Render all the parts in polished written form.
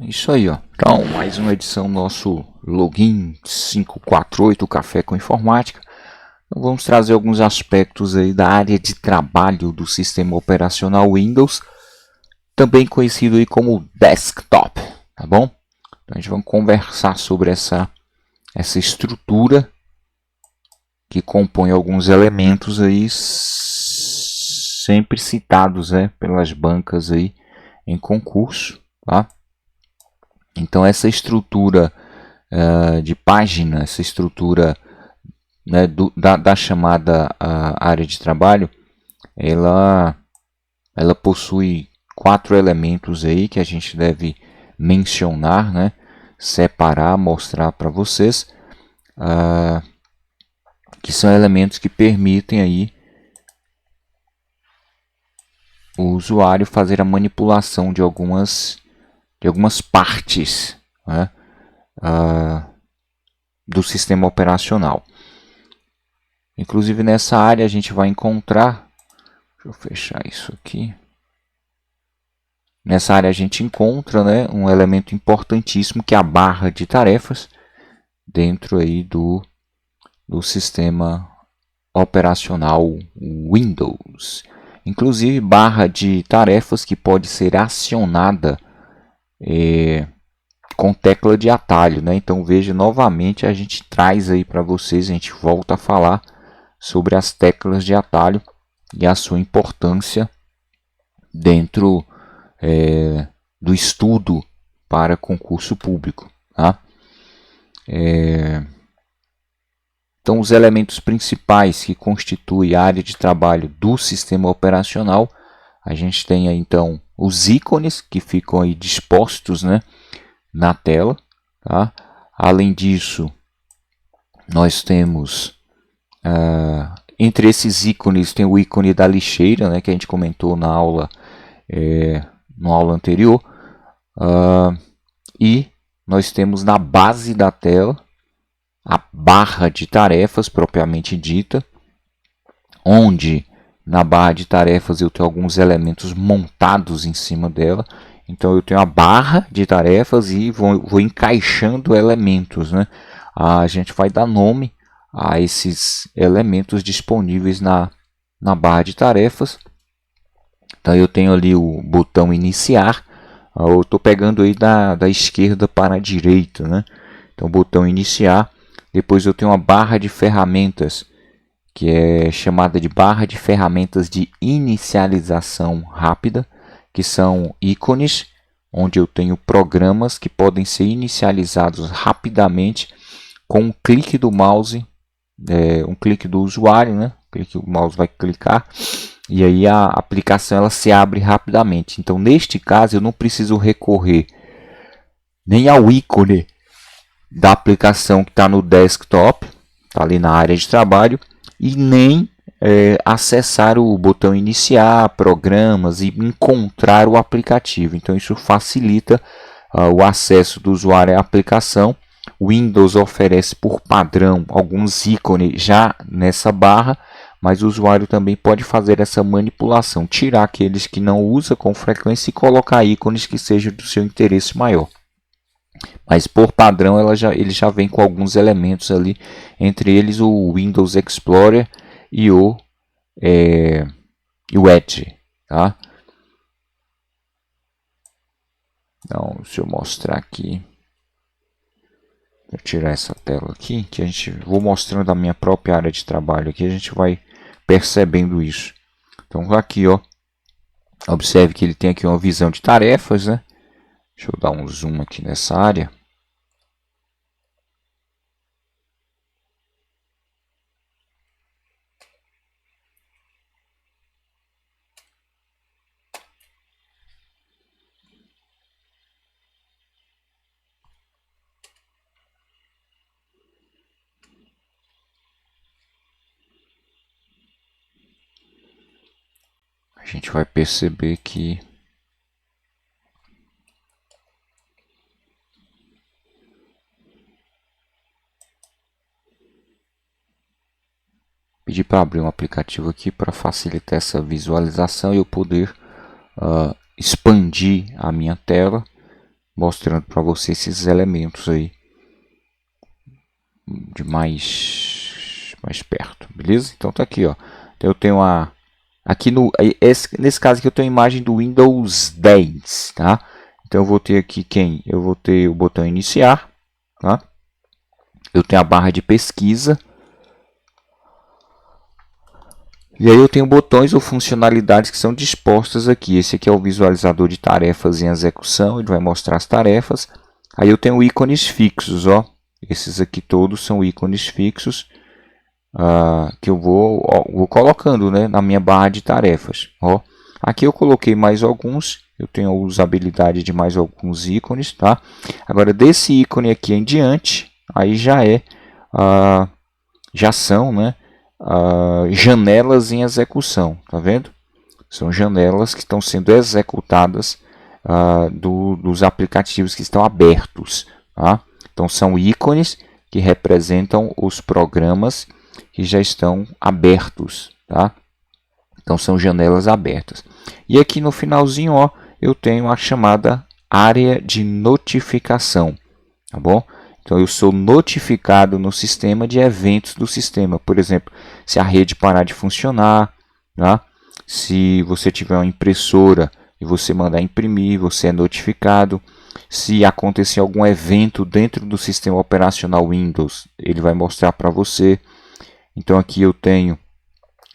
Isso aí, ó. Então, mais uma edição nosso Login 548 Café com Informática. Então, vamos trazer alguns aspectos aí da área de trabalho do sistema operacional Windows, também conhecido aí como desktop, tá bom? Então, a gente vai conversar sobre essa estrutura que compõe alguns elementos aí sempre citados, pelas bancas aí em concurso, tá? Então essa estrutura de página, essa estrutura da chamada área de trabalho, ela possui 4 elementos aí que a gente deve mencionar, separar, mostrar para vocês, que são elementos que permitem aí o usuário fazer a manipulação de algumas partes, do sistema operacional. Inclusive nessa área a gente vai encontrar, deixa eu fechar isso aqui. Nessa área a gente encontra, um elemento importantíssimo que é a barra de tarefas dentro aí do sistema operacional Windows. Inclusive barra de tarefas que pode ser acionada com tecla de atalho, Então veja, novamente a gente traz aí para vocês, a gente volta a falar sobre as teclas de atalho e a sua importância dentro do estudo para concurso público, tá? Então os elementos principais que constituem a área de trabalho do sistema operacional, a gente tem aí, então os ícones que ficam aí dispostos, na tela, tá? Além disso, nós temos entre esses ícones tem o ícone da lixeira, que a gente comentou na aula anterior, e nós temos na base da tela a barra de tarefas propriamente dita, onde na barra de tarefas eu tenho alguns elementos montados em cima dela. Então eu tenho a barra de tarefas e vou encaixando elementos, A gente vai dar nome a esses elementos disponíveis na barra de tarefas. Então eu tenho ali o botão iniciar. Eu estou pegando aí da esquerda para a direita, Então botão iniciar. Depois eu tenho a barra de ferramentas, que é chamada de barra de ferramentas de inicialização rápida, que são ícones, onde eu tenho programas que podem ser inicializados rapidamente com um clique do mouse, um clique do usuário, O mouse vai clicar e aí a aplicação ela se abre rapidamente. Então, neste caso, eu não preciso recorrer nem ao ícone da aplicação que está no desktop, está ali na área de trabalho, e nem acessar o botão iniciar, programas e encontrar o aplicativo. Então isso facilita o acesso do usuário à aplicação. O Windows oferece por padrão alguns ícones já nessa barra, mas o usuário também pode fazer essa manipulação, tirar aqueles que não usa com frequência e colocar ícones que sejam do seu interesse maior. Mas por padrão ele já vem com alguns elementos ali, entre eles o Windows Explorer e o Edge, tá? Então, deixa eu mostrar aqui. Vou tirar essa tela aqui, que vou mostrando a minha própria área de trabalho aqui, a gente vai percebendo isso. Então aqui, ó, observe que ele tem aqui uma visão de tarefas, Deixa eu dar um zoom aqui nessa área. A gente vai perceber que pedir para abrir um aplicativo aqui para facilitar essa visualização e eu poder expandir a minha tela mostrando para você esses elementos aí de mais perto, beleza? Então tá aqui, ó. Então eu tenho aqui nesse caso aqui eu tenho a imagem do Windows 10, tá? Então eu vou ter aqui eu vou ter o botão iniciar, tá? Eu tenho a barra de pesquisa. E aí eu tenho botões ou funcionalidades que são dispostas aqui. Esse aqui é o visualizador de tarefas em execução, ele vai mostrar as tarefas. Aí eu tenho ícones fixos, ó. Esses aqui todos são ícones fixos que eu vou colocando, né, na minha barra de tarefas. Ó. Aqui eu coloquei mais alguns, eu tenho a usabilidade de mais alguns ícones, tá? Agora desse ícone aqui em diante, aí já são, né, janelas em execução, tá vendo? São janelas que estão sendo executadas dos aplicativos que estão abertos, tá? Então são ícones que representam os programas que já estão abertos, tá? Então são janelas abertas. E aqui no finalzinho, ó, eu tenho a chamada área de notificação, tá bom? Então eu sou notificado no sistema de eventos do sistema. Por exemplo, se a rede parar de funcionar, tá? Se você tiver uma impressora e você mandar imprimir, você é notificado. Se acontecer algum evento dentro do sistema operacional Windows, ele vai mostrar para você. Então aqui eu tenho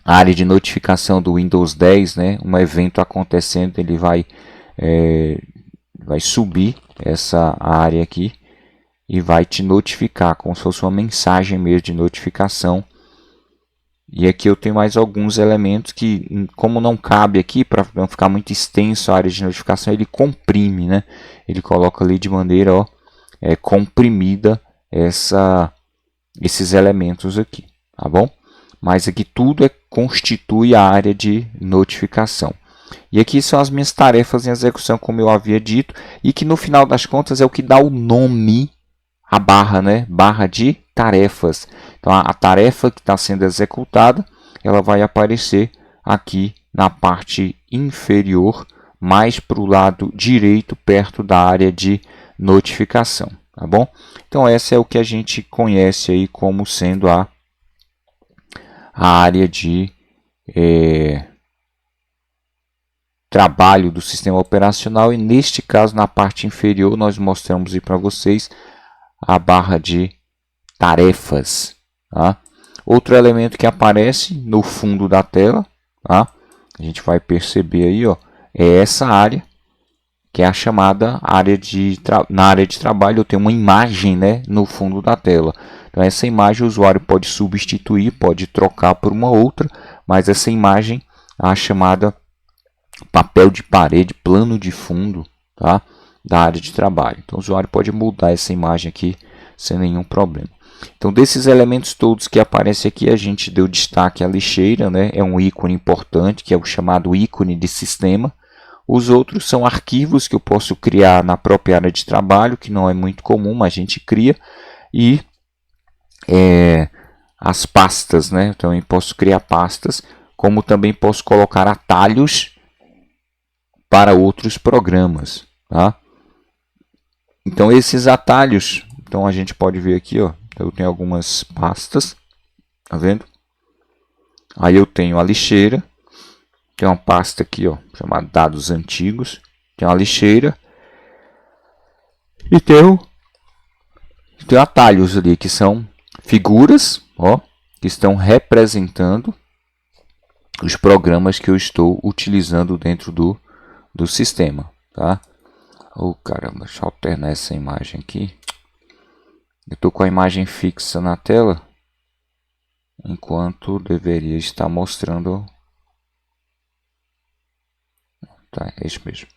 a área de notificação do Windows 10, né? Um evento acontecendo, ele vai subir essa área aqui e vai te notificar, como se fosse uma mensagem mesmo de notificação. E aqui eu tenho mais alguns elementos que, como não cabe aqui, para não ficar muito extenso a área de notificação, ele comprime, né? Ele coloca ali de maneira comprimida esses elementos aqui, tá bom? Mas aqui tudo constitui a área de notificação. E aqui são as minhas tarefas em execução, como eu havia dito, e que no final das contas é o que dá o nome à barra, né? Barra de tarefas. Então a tarefa que está sendo executada, ela vai aparecer aqui na parte inferior, mais para o lado direito, perto da área de notificação, tá bom? Então essa é o que a gente conhece aí como sendo a área de trabalho do sistema operacional, e neste caso na parte inferior nós mostramos aí para vocês a barra de tarefas, tá? Outro elemento que aparece no fundo da tela, tá? A gente vai perceber aí, ó, é essa área que é a chamada área na área de trabalho eu tenho uma imagem, né, no fundo da tela. Então essa imagem o usuário pode substituir, pode trocar por uma outra, mas essa imagem é a chamada papel de parede, plano de fundo, tá, da área de trabalho. Então o usuário pode mudar essa imagem aqui sem nenhum problema. Então desses elementos todos que aparecem aqui, a gente deu destaque à lixeira, né, é um ícone importante, que é o chamado ícone de sistema. Os outros são arquivos que eu posso criar na própria área de trabalho, que não é muito comum, mas a gente cria. E as pastas, né? Então eu posso criar pastas, como também posso colocar atalhos para outros programas, tá? Então esses atalhos, então a gente pode ver aqui, ó, eu tenho algumas pastas, tá vendo? Aí eu tenho a lixeira, tem uma pasta aqui, ó, chamada dados antigos, tem uma lixeira e tenho atalhos ali que são figuras, ó, que estão representando os programas que eu estou utilizando dentro do sistema, tá? Oh, caramba, deixa eu alternar essa imagem aqui. Eu estou com a imagem fixa na tela, enquanto deveria estar mostrando. Tá, é isso mesmo.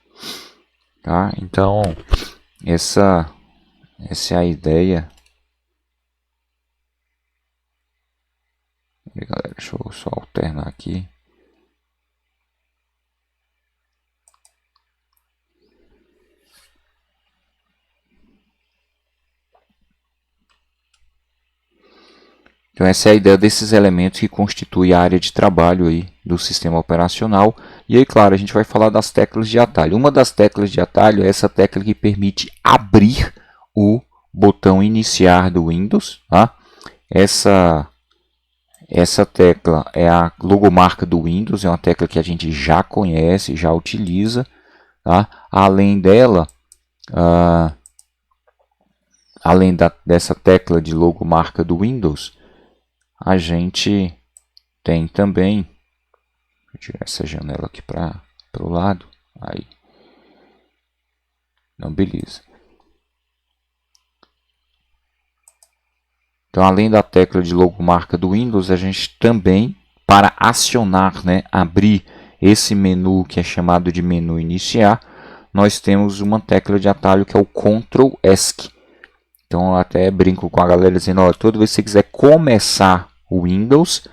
Tá? Então, essa é a ideia. E, galera, deixa eu só alternar aqui. Então essa é a ideia desses elementos que constituem a área de trabalho aí do sistema operacional. E aí, claro, a gente vai falar das teclas de atalho. Uma das teclas de atalho é essa tecla que permite abrir o botão iniciar do Windows. Tá? Essa tecla é a logomarca do Windows, é uma tecla que a gente já conhece, já utiliza. Tá? Além dela, dessa tecla de logomarca do Windows, a gente tem também, vou tirar essa janela aqui para o lado, aí, não, beleza. Então, além da tecla de logomarca do Windows, a gente também, para acionar, né, abrir esse menu que é chamado de menu iniciar, nós temos uma tecla de atalho que é o Ctrl ESC. Então, eu até brinco com a galera dizendo, ó, toda vez que você quiser começar o Windows,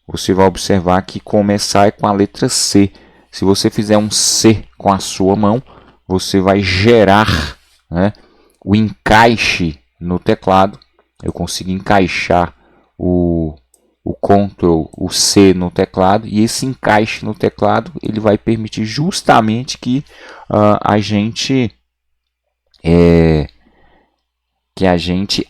você vai observar que começar é com a letra C. Se você fizer um C com a sua mão, você vai gerar, né, o encaixe no teclado. Eu consigo encaixar o Ctrl, o C no teclado, e esse encaixe no teclado ele vai permitir justamente que a gente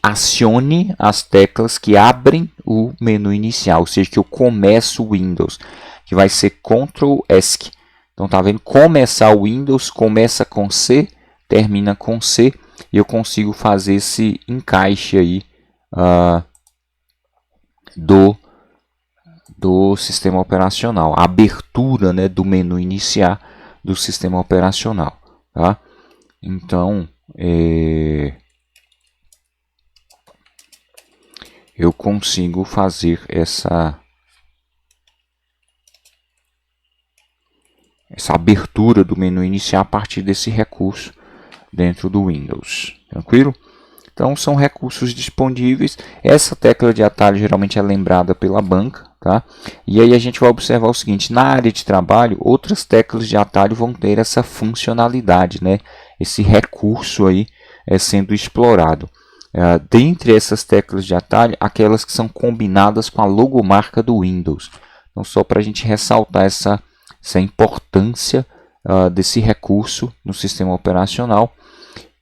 acione as teclas que abrem o menu inicial, ou seja, que eu começo o Windows, que vai ser Ctrl ESC. Então tá vendo? Começar o Windows começa com C, termina com C, e eu consigo fazer esse encaixe aí do sistema operacional, a abertura, né, do menu iniciar do sistema operacional. Tá? Então, eu consigo fazer essa abertura do menu iniciar a partir desse recurso dentro do Windows. Tranquilo? Então, são recursos disponíveis. Essa tecla de atalho geralmente é lembrada pela banca. Tá? E aí a gente vai observar o seguinte, na área de trabalho, outras teclas de atalho vão ter essa funcionalidade, né? Esse recurso aí sendo explorado. Dentre essas teclas de atalho, aquelas que são combinadas com a logomarca do Windows. Então, só para a gente ressaltar essa importância desse recurso no sistema operacional,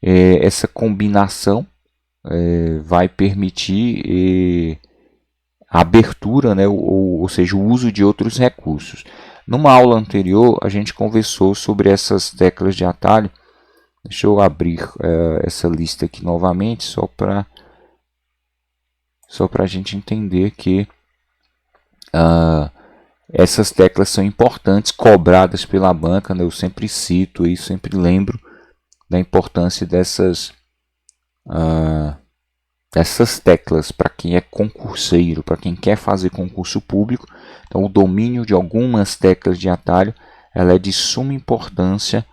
essa combinação vai permitir a abertura, né, ou seja, o uso de outros recursos. Numa aula anterior, a gente conversou sobre essas teclas de atalho. Deixa eu abrir essa lista aqui novamente, só para a gente entender que essas teclas são importantes, cobradas pela banca, né? Eu sempre cito e sempre lembro da importância dessas teclas para quem é concurseiro, para quem quer fazer concurso público. Então, o domínio de algumas teclas de atalho ela é de suma importância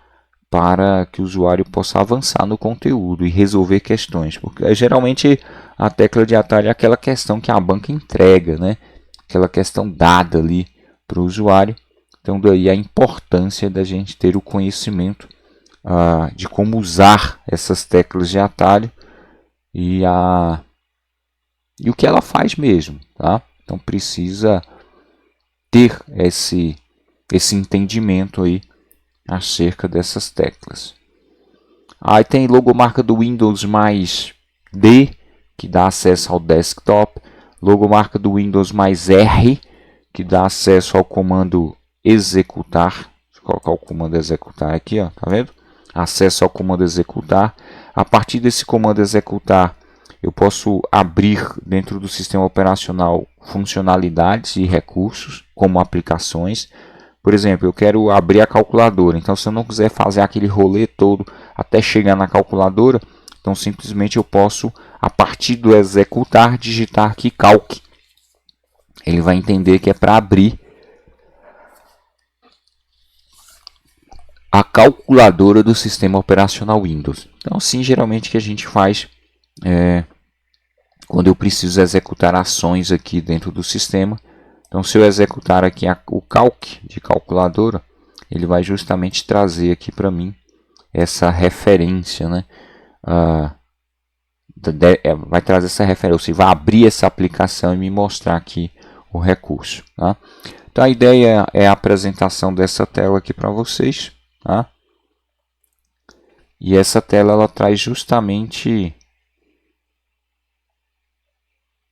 para que o usuário possa avançar no conteúdo e resolver questões. Porque geralmente a tecla de atalho é aquela questão que a banca entrega, né? Aquela questão dada ali para o usuário. Então, daí a importância da gente ter o conhecimento de como usar essas teclas de atalho e o que ela faz mesmo. Tá? Então, precisa ter esse entendimento aí acerca dessas teclas. Aí tem logomarca do Windows mais D, que dá acesso ao desktop. Logomarca do Windows mais R, que dá acesso ao comando executar. Vou colocar o comando executar aqui, ó, tá vendo? Acesso ao comando executar. A partir desse comando executar, eu posso abrir dentro do sistema operacional funcionalidades e recursos, como aplicações. Por exemplo, eu quero abrir a calculadora. Então, se eu não quiser fazer aquele rolê todo até chegar na calculadora, então simplesmente eu posso, a partir do executar, digitar aqui calc. Ele vai entender que é para abrir a calculadora do sistema operacional Windows. Então, assim, geralmente que a gente faz quando eu preciso executar ações aqui dentro do sistema. Então, se eu executar aqui o calc de calculadora, ele vai justamente trazer aqui para mim essa referência, né, vai trazer essa referência, você vai abrir essa aplicação e me mostrar aqui o recurso. Tá? Então a ideia é a apresentação dessa tela aqui para vocês. Tá? E essa tela ela traz justamente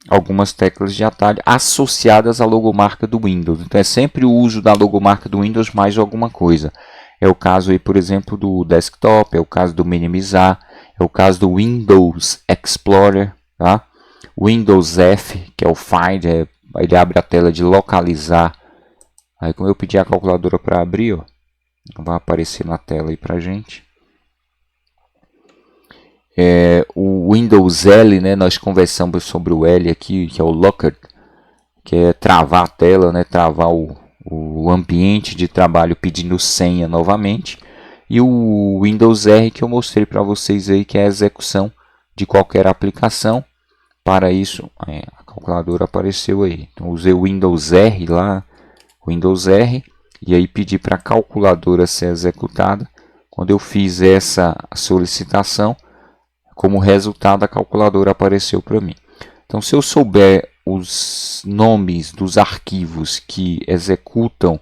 algumas teclas de atalho associadas à logomarca do Windows. Então é sempre o uso da logomarca do Windows mais alguma coisa. É o caso aí, por exemplo, do desktop, é o caso do minimizar, é o caso do Windows Explorer, tá? Windows F, que é o Find, ele abre a tela de localizar. Aí como eu pedi a calculadora para abrir, ó, vai aparecer na tela aí pra gente. O Windows L, né, nós conversamos sobre o L aqui, que é o Locker, que é travar a tela, né, travar o ambiente de trabalho pedindo senha novamente. E o Windows R que eu mostrei para vocês aí, que é a execução de qualquer aplicação. Para isso, a calculadora apareceu aí. Então usei o Windows R lá, Windows R, e aí pedi para a calculadora ser executada. Quando eu fiz essa solicitação, como resultado a calculadora apareceu para mim. Então se eu souber os nomes dos arquivos que executam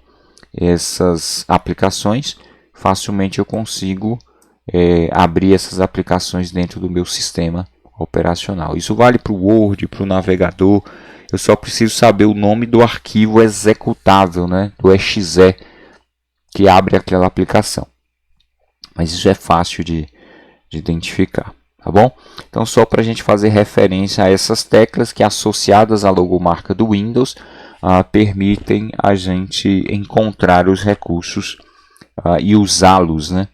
essas aplicações, facilmente eu consigo abrir essas aplicações dentro do meu sistema operacional. Isso vale para o Word, para o navegador. Eu só preciso saber o nome do arquivo executável, né, do exe, que abre aquela aplicação. Mas isso é fácil de identificar. Tá bom? Então, só para a gente fazer referência a essas teclas que, associadas à logomarca do Windows, permitem a gente encontrar os recursos e usá-los, né,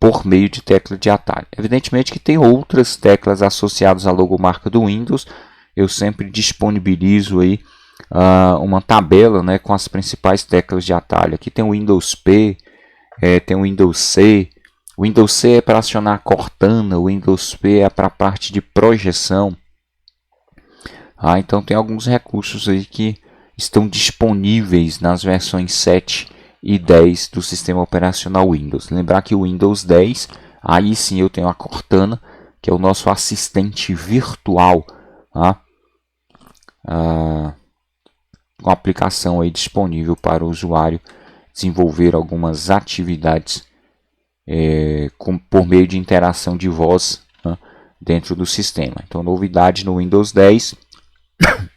por meio de tecla de atalho. Evidentemente que tem outras teclas associadas à logomarca do Windows. Eu sempre disponibilizo aí uma tabela, né, com as principais teclas de atalho. Aqui tem o Windows P, tem o Windows C. O Windows C é para acionar a Cortana, o Windows P é para a parte de projeção. Então tem alguns recursos aí que estão disponíveis nas versões 7 e 10 do sistema operacional Windows. Lembrar que o Windows 10, aí sim eu tenho a Cortana, que é o nosso assistente virtual. Uma aplicação aí disponível para o usuário desenvolver algumas atividades por meio de interação de voz, né, dentro do sistema. Então, novidade no Windows 10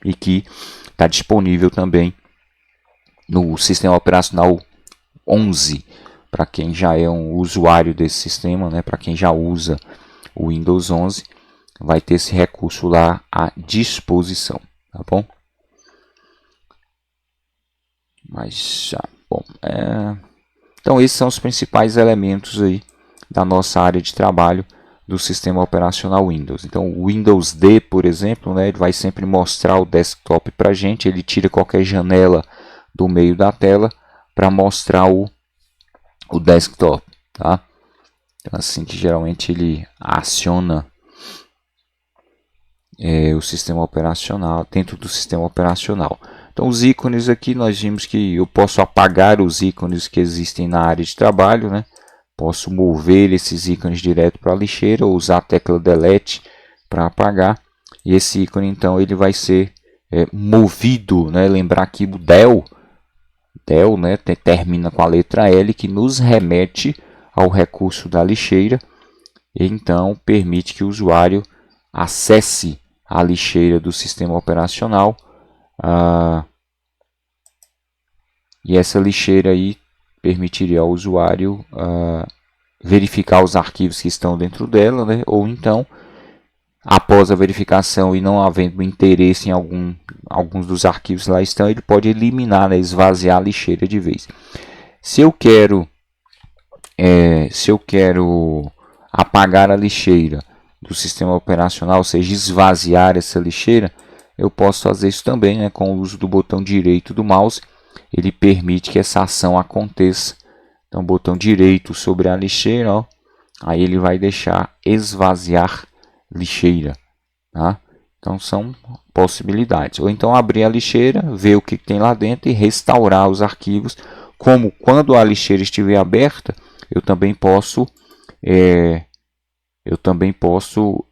e que está disponível também no sistema operacional 11, para quem já é um usuário desse sistema, né, para quem já usa o Windows 11, vai ter esse recurso lá à disposição, tá bom? Mas já, bom, então esses são os principais elementos aí da nossa área de trabalho do sistema operacional Windows. Então o Windows D, por exemplo, né, ele vai sempre mostrar o desktop para a gente, ele tira qualquer janela do meio da tela para mostrar o desktop. Tá? Então, assim que geralmente ele aciona o sistema operacional, dentro do sistema operacional. Então os ícones aqui, nós vimos que eu posso apagar os ícones que existem na área de trabalho, né? Posso mover esses ícones direto para a lixeira ou usar a tecla Delete para apagar. E esse ícone então ele vai ser movido, né? Lembrar que o Del, né, termina com a letra L, que nos remete ao recurso da lixeira. E então permite que o usuário acesse a lixeira do sistema operacional. E essa lixeira aí permitiria ao usuário verificar os arquivos que estão dentro dela, né? Ou então, após a verificação e não havendo interesse em alguns dos arquivos que lá estão, ele pode eliminar, né? Esvaziar a lixeira de vez. Se eu quero apagar a lixeira do sistema operacional, ou seja, esvaziar essa lixeira, eu posso fazer isso também, né, com o uso do botão direito do mouse. Ele permite que essa ação aconteça. Então, botão direito sobre a lixeira, ó, aí ele vai deixar esvaziar lixeira. Tá? Então, são possibilidades. Ou então abrir a lixeira, ver o que tem lá dentro e restaurar os arquivos. Como quando a lixeira estiver aberta, eu também posso eu também posso